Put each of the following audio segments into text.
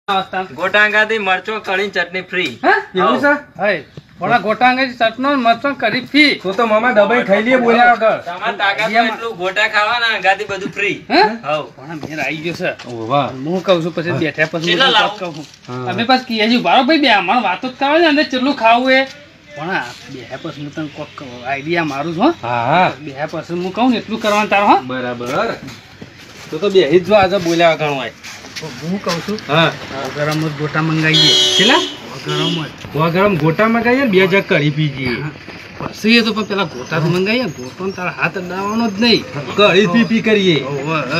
ગોટાંગાથી મરચો કઢી ચટણી free. એવું છે? હે થોડા ગોટાંગાથી ચટનો મરચો કરી ફી. તો મામા દબાઈ ખાઈ લઈએ બોલ્યા વગર. તમારે તાકાતમાં એટલું ગોટા ખાવાના અંગાથી બધું ફ્રી. હે? હવ. પણ મેર આવી ગયો છે. વાહ. હું કહું છું પછી બેઠા પછી કેટલા હું લાવો? કહું છું. અમે પાછ કીએ છીએ બારો ભાઈ બે અમાર વાતો જ કરવા છે અંદર ચેટલું ખાવું એ. પણ આ બેહ્યા પછી હું તને કોક આઈડિયા મારું છું. હા બેહ્યા પછી હું કહું ને એટલું કરવાનું તારો હો. બરાબર. તો બેહી જ જો આજે બોલ્યા વગર હોય. હું કહું છું હા ગરમ જ ગોટા મંગાવીએ. કેટલા? ગરમ જ ગરમ ગોટા મંગાવીએ ને 2 જગ કઢી પીજીએ. પછી એ તો પણ પેલા ગોટા તો મંગાવીએ. ગોટો ને તારા હાથ અડાવવાનો જ નહીં. કઢી પી કરીએ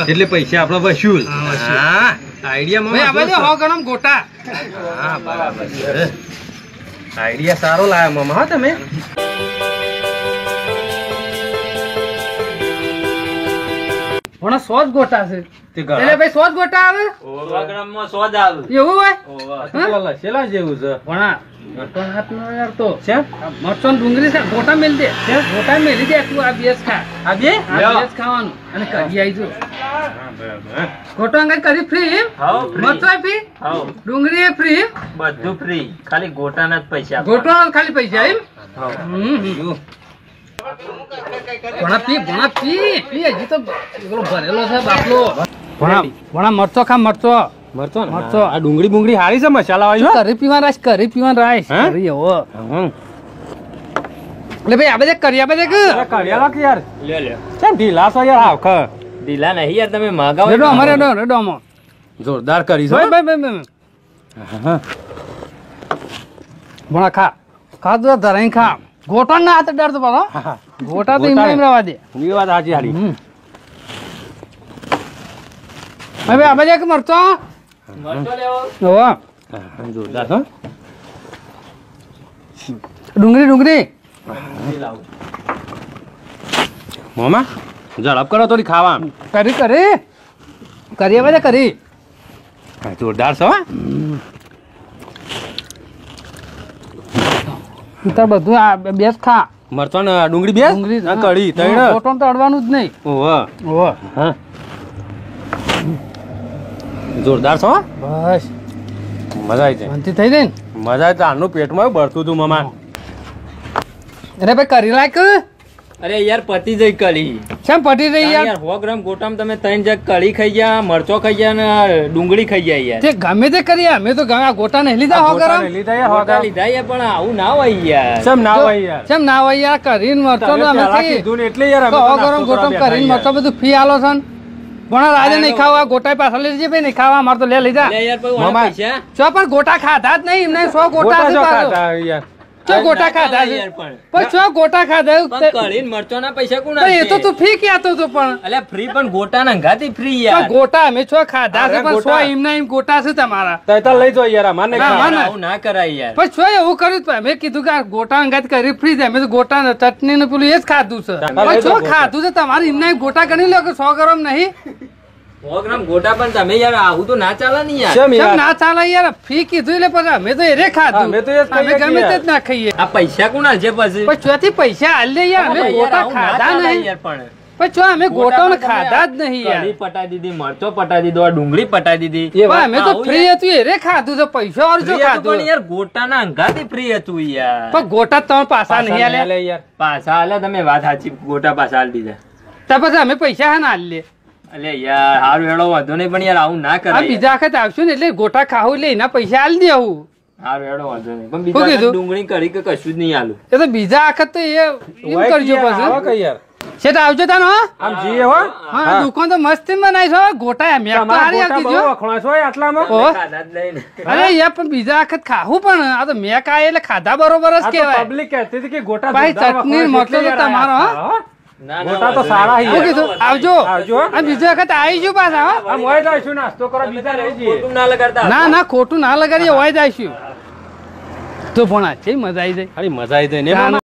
એટલે પૈસા આપડે વસૂલ. હા, વસૂલ. હા આઈડિયા ભાઈ આપણે મામા હો ગરમ ગોટા. હા બરાબર છે. આઈડિયા સારો લાયા મામા હા તમે. પણ 100 જ ગોટા છે. તે એટલે ભાઈ 100 જ ગોટા આવે. 100 ગ્રામમાં 100 જ આવે. એવું હોય ઓવા. લસેલા જેવું છે. પણ હાથ નો યાર તો છે આ મરચો ને ડુંગળી છે ગોટા મેલ દે. ગોટા મેલી દે તું આ બેસ ખા. આ બે આ બેસ ખાવાનું અને કઢી આવી જો. બરાબર. ગોટો અંગર કરી ફ્રી એમ. હાવ ફ્રી. મરચો ફ્રી. હાવ ડુંગળી એ ફ્રી. બધું ફ્રી. ખાલી ગોટાના જ પૈસા ગોટો ખાલી પૈસા એમ. હાવ. જો. ભણા પી હજી તો પેલો ભરેલો છે બાપલો. ભણા મરચો ખા મરચો. મરચો ને મરચો. આ ડુંગળી બુંગળી હારી છે મસાલા વાળી કરી પીવા રાઈસ હે? કરી હો. હમ એટલે ભાઈ આપણે કરી આપણે કે કડિયાલા કે યાર લ્યો લ્યો. કેમ ઢીલા છો યાર હાવ ખ ઢીલા નહીં યાર તમે માગાવો. રેડો અમારે રેડો અમાર જોરદાર કરી છો ભાઈ હા ભણા ખા તો ધરાઈ ખા. ગોટા ના હાથ ડર તો પાછો. હા ગોટા તો ગોટા એમ રવા દે. ની વાત સાચી હારી હવે આપણે એક મરચો મરચો લેવો. હો જોરદાર છો ડુંગળી લાવો. મામા ઝડપ કરો થોડી ખાવા કરી હવે કરી જોરદાર છો તાર બધું આ બેસ ખા. મરચો ને ડુંગળી બે ડુંગળી કઢી તૈણ ગોટો તો અડવાનું જ નહીં. ઓહો હા જોરદાર છો બસ મજા આવી જાય શાંતિ થઈ જાય ને. મજા આવી આનું પેટમાં બળતું હતું મામા અરે ભાઈ કરી લાયક અરે યાર પતી જઈ કઢી. કેમ પટી રહી યાર. યાર 100 ગ્રામ ગોટામાં તમે 3 જગ કઢી ખાઈ ગયા, મરચો ખાઈ ગયા ને ડુંગળી ખાઈ ગયા યાર. તે ગમે તે કરીએ અમે તો ગમે આ ગોટા નહીં લીધા હો ગરમ. લીધા યાર ગોટા લીધા યાર પણ આવું ના હોય યાર. ચમ ના હોય યાર કેમ ના હોય યાર કરીને મરચો તો અમે ખાઈએ. કીધું ને એટલે યાર અમે હો તો ગરમ નાસ્તો ગોટમ કરવા કરીને બેઠા મરચો બધું ફી આલો છે ને. ભણા રાજે નહીં ખાવા ગોટા પાછા લઈ જઈએ ભાઈ નહીં ખાવા અમારે તો લે લીધા. લે યાર પછી મામા. પૈસા ચો પણ ગોટા ખાધા જ નહીં એમને 100 ગોટા ગોટા છે જો પાછો. ખાતા યાર ચો ગોટા ખાધા છે યાર પણ. પણ ચો ગોટા ખાધા પણ કઢી ને મરચોના પૈસા કોણ પણ એ તો આપશે? તું ફી કહેતો હતો પણ અલ્યા ફ્રી પણ ગોટાના અંગાથી ફ્રી પણ યાર. ગોટા અમે છો ખાધા છે અરે પણ ગોટા. 100 એમના એમ ગોટા છે તમારા. તઈ લઈ જો યાર અમારે ના, ખાવા. ના. આવું ના કરાય યાર. પણ છો એવું કર્યું જ મેં કીધું કે આ ગોટા અંગાત કરી ફ્રી છે અમે તો ગોટા ચટણી ને પેલું એ જ ખાધું છે તારે પણ લઈ છો જાઓ ગોટા. ખાધું છે તમારે એમના એમ ગોટા ગણી લો કે 100 ગ્રામ નહીં. 100 ગ્રામ ગોટા પણ તમે યાર આવું તો ના ચાલે ને યાર. કેમ કેમ યાર ના ચાલે યાર ફી કીધું એટલે પછી અમે તો એ ખાધું અમે તો એ જ ખાઈએ અમે ગમે છીએ તે જ ના ખાઈએ આ પૈસા કોણ હાલશે પછી? પણ ચોથી પૈસા હાલ લે યાર અમે યાર, ગોટા આવું ના ખાધા ચાલે નહીં યાર પણ. પણ ચો અમે ગોટા ગોટા પણ ખાધા તમે જ નહીં યાર. કઢી પટાઈ દીધી, મરચો પટાઈ દીધો, આ ડુંગળી પટાઈ દીધી. પણ અમે તો આવું ફ્રી યાર. હતું એ ખાધું છે પૈસા વાળું ફ્રી જો હતું પણ ખાધું યાર ગોટાના અંગાથી ફ્રી હતું યાર. પણ ગોટા તમે પાછા નહીં પાછા આલે લે યાર પાછા આલે તમે વાત સાચી, ગોટા પાછા આલી દીધા. તો પછી અમે પૈસા હા ના આલી લે. અલે યાર હારું હેડો વાંધો નહીં પણ યાર આવું ના આ કરાય. બીજા વખત આવશું ને એટલે ગોટા ખાવું એટલે એના પૈસા આલી દે આવું. હારું હેડો વાંધો નહીં પણ શું બીજા કીધું? ડુંગળી કઢી કે કશું જ નહીં આલું. એ તો બીજા વખત તો એ એમ ઓય કરજો યાર, આવો પછી કઈ યાર શેઠ આવજો તાનો હો. આમ જીએ હો હા દુકાન તો મસ્ત બનાવી છે હો. ગોટા એમ એક તો તમારા હારી ગોટા આપી બહુ જો. વખણાય છો આટલામાં ઓહો. ખાધા જ નહીં ને. અરે યાર પણ બીજા વખત ખાવું પણ આ તો મેં ખાય એટલે ખાધા બરોબર જ આ તો કહેવાય. પબ્લિક કહેતી હતી કે ગોટા ભાઈ, જોરદાર ચટણી વખણાય છે મરચું એટલે તો યાર તમારો, આયા હા? ના, ના, ગોટા તો વાંધો સારા નહીં. હી. શું કીધું આવજો. આવજો. આ બીજા વખત આવીશું પાછા હો. આમ હોય જઈશું નાસ્તો કરો બીજા રહી જઈએ ખોટું ના લગાડતા. ના ના ખોટું ના લગાડીએ હોય જ આવીશું તો ભણા છે મજા આવી જાય. અરે મજા આવી જાય ને ના, મામા?